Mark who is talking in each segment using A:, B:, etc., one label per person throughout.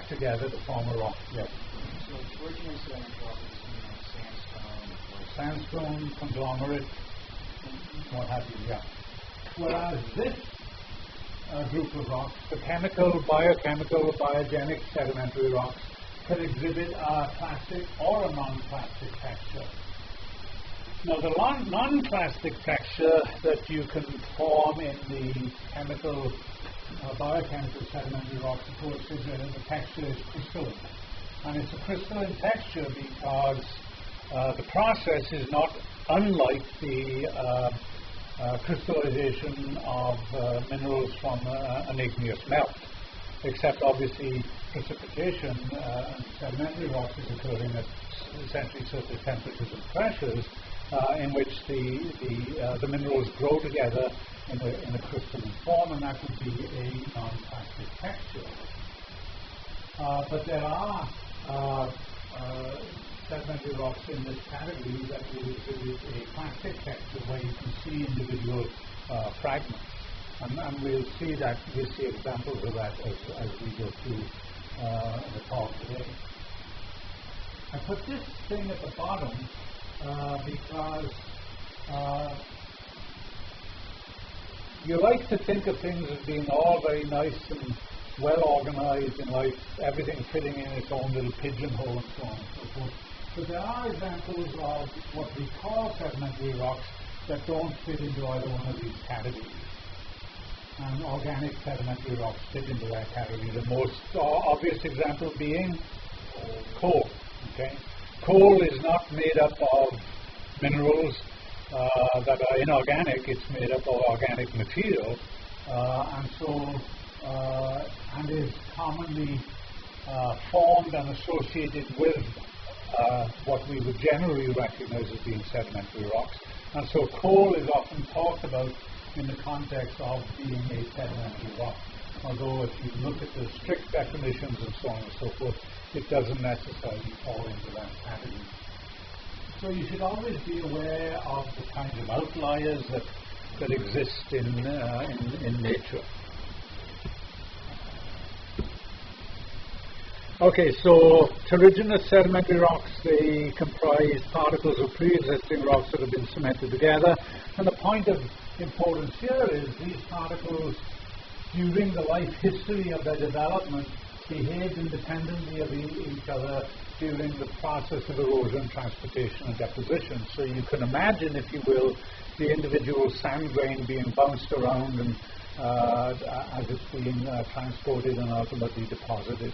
A: stacked together to form a rock. Yes.
B: So originally sedimentary rock is
A: Sandstone, conglomerate, what have you, yeah. Whereas this group of rocks, the chemical, biochemical, biogenic sedimentary rocks, could exhibit a plastic or a non-plastic texture. Now, the non-plastic texture that you can form in the chemical, biochemical sedimentary rocks, of course, is the texture is crystalline. And it's a crystalline texture because the process is not unlike the crystallization of minerals from an igneous melt, except obviously precipitation and sedimentary rocks is occurring at essentially certain temperatures and pressures in which the minerals grow together in a crystalline form, and that would be a non-plastic texture. But there are sedimentary rocks in this category that will exhibit a plastic texture where you can see individual fragments. And we'll see examples of that as we go through the talk today. I put this thing at the bottom because you like to think of things as being all very nice and well organized in life, everything fitting in its own little pigeonhole and so on and so forth. But there are examples of what we call sedimentary rocks that don't fit into either one of these categories. And organic sedimentary rocks fit into that category. The most obvious example being coal. Okay, coal is not made up of minerals that are inorganic. It's made up of organic material, and is commonly formed and associated with what we would generally recognize as being sedimentary rocks. And so coal is often talked about in the context of being a sedimentary rock, although if you look at the strict definitions and so on and so forth, it doesn't necessarily fall into that category. So you should always be aware of the kinds of outliers that exist in nature. Okay, so terrigenous sedimentary rocks, they comprise particles of pre-existing rocks that have been cemented together. And the point of importance here is these particles, during the life history of their development, behaved independently of each other during the process of erosion, transportation, and deposition. So you can imagine, if you will, the individual sand grain being bounced around and as it's being transported and ultimately deposited.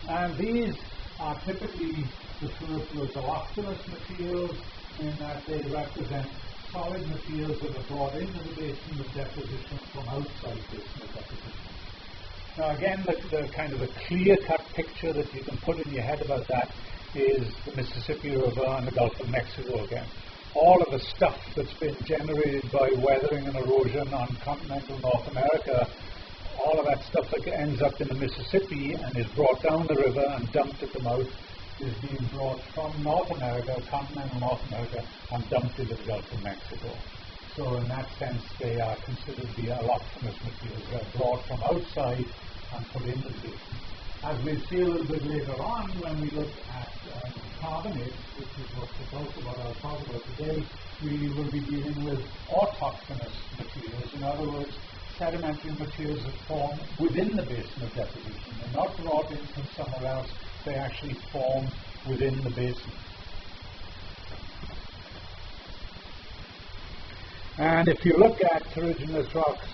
A: And these are typically referred to as holocronous materials in that they represent solid materials that are brought into the basin of deposition from outside the basin of deposition. Now again, the kind of a clear-cut picture that you can put in your head about that is the Mississippi River and the Gulf of Mexico again. All of the stuff that's been generated by weathering and erosion on continental North America, all of that stuff that ends up in the Mississippi and is brought down the river and dumped at the mouth is being brought from North America, continental North America, and dumped into the Gulf of Mexico. So in that sense, they are considered to be holocronous materials. They're brought from outside and put into the basin. As we'll see a little bit later on when we look at carbonates, which is what I'll talk about today, we will be dealing with autochthonous materials. In other words, sedimentary materials that form within the basin of deposition. They're not brought in from somewhere else. They actually form within the basin. And if you look at terrigenous rocks,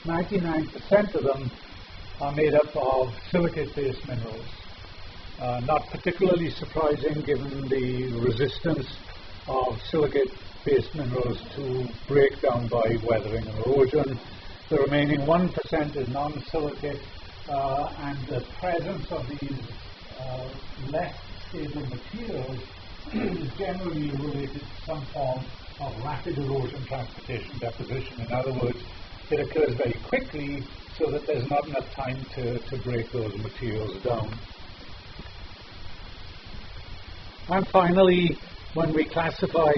A: 99% of them are made up of silicate-based minerals. Not particularly surprising given the resistance of silicate-based minerals to break down by weathering and erosion. The remaining 1% is non-silicate, and the presence of these less stable materials is generally related to some form of rapid erosion, transportation, deposition. In other words, it occurs very quickly so that there's not enough time to break those materials down. And finally, When we classify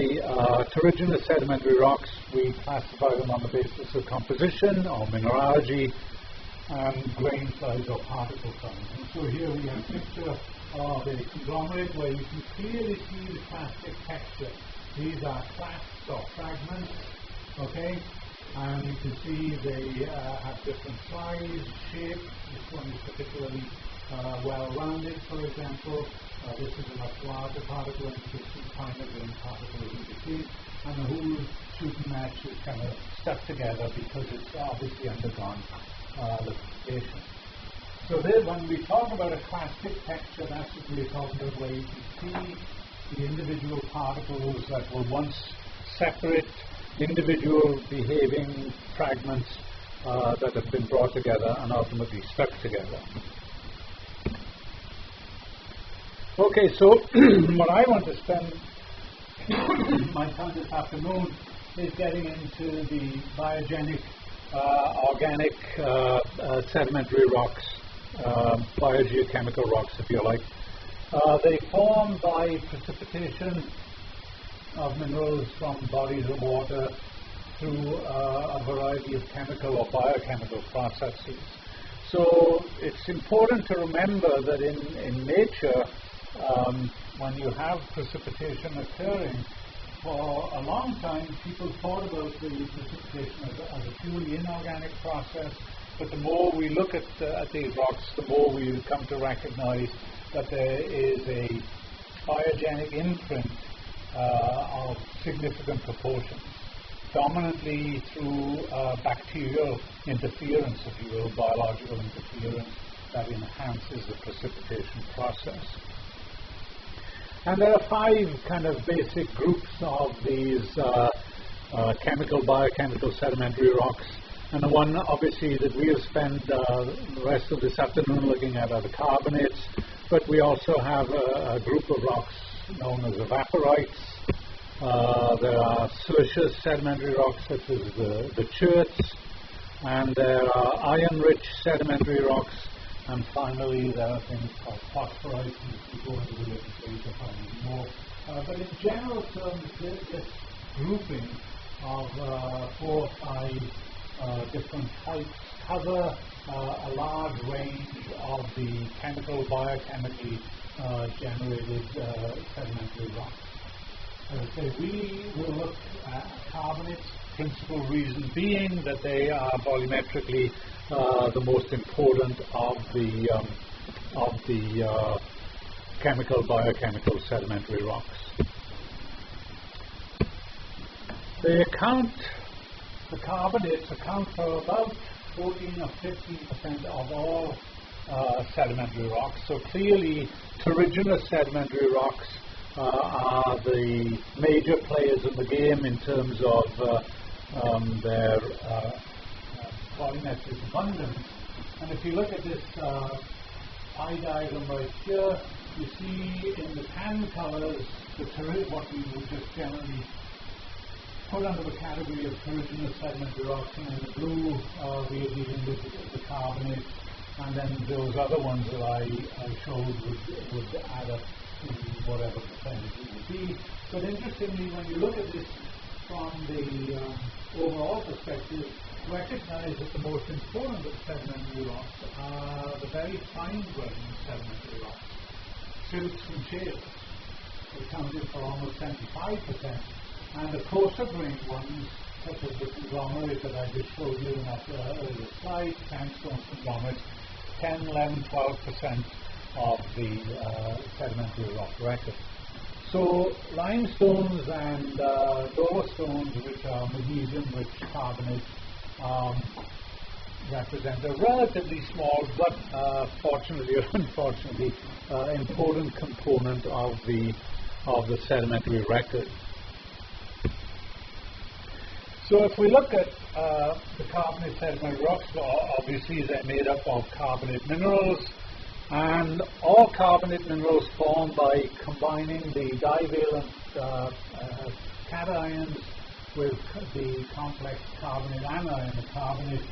A: terrigenous sedimentary rocks, we classify them on the basis of composition or mineralogy and grain size or particle size. And so here we have a picture of a conglomerate where you can clearly see the plastic texture. These are clasps or fragments, okay? And you can see they have different size, shape. This one is particularly well-rounded, for example. This is a much larger particle, and you can see finer grain particles in between. And the whole shooting match is kind of stuck together because it's obviously undergone liquefaction. So when we talk about a clastic texture, that's what we're talking about, where you can see the individual particles that were once separate, individual behaving fragments that have been brought together and ultimately stuck together. Okay, so what I want to spend my time this afternoon is getting into the biogenic, organic sedimentary rocks, biogeochemical rocks, if you like. They form by precipitation of minerals from bodies of water through a variety of chemical or biochemical processes. So it's important to remember that in nature, when you have precipitation occurring, for a long time people thought about the precipitation as a purely inorganic process, but the more we look at these rocks, the more we come to recognize that there is a biogenic imprint of significant proportions, dominantly through bacterial interference, if you will, biological interference that enhances the precipitation process. And there are 5 kind of basic groups of these chemical, biochemical sedimentary rocks. And the one, obviously, that we'll spend the rest of this afternoon looking at are the carbonates. But we also have a group of rocks known as evaporites. There are siliceous sedimentary rocks such as the cherts. And there are iron-rich sedimentary rocks. And finally, there are things called phosphorites, and if you go into the literature, you can find more. But in general terms, this grouping of 4 or 5 different types cover a large range of the chemical, biochemically generated sedimentary rocks. As I say, we will look at carbonates, principal reason being that they are volumetrically the most important of the chemical, biochemical sedimentary rocks. The carbonates account for about 14 or 15% of all sedimentary rocks. So clearly, terrigenous sedimentary rocks are the major players in the game in terms of their volumetric abundance. And if you look at this pie diagram right here, you see in the tan colors what we would just generally put under the category of terrigenous sedimentary rocks, and in the blue we are dealing with the carbonates, and then those other ones that I showed would add up to whatever percentage it would be. But interestingly, when you look at this from the overall perspective, recognize that the most important of sedimentary rocks are the very fine-grained sedimentary rocks, silts and shales, accounted for almost 75%, and the coarser-grained ones, such as the conglomerate that I just showed you in that earlier slide, sandstone conglomerates, 10, 11, 12% of the sedimentary rock record. So limestones and dolostone, which are magnesium-rich carbonates, represent a relatively small, but fortunately or unfortunately, important component of the sedimentary record. So if we look at the carbonate sedimentary rocks, obviously they're made up of carbonate minerals, and all carbonate minerals form by combining the divalent cations with the complex carbonate anion, the carbonate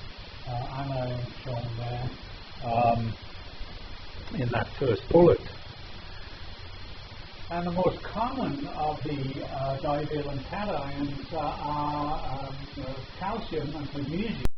A: anion shown there in that first bullet. And the most common of the divalent cations are calcium and magnesium.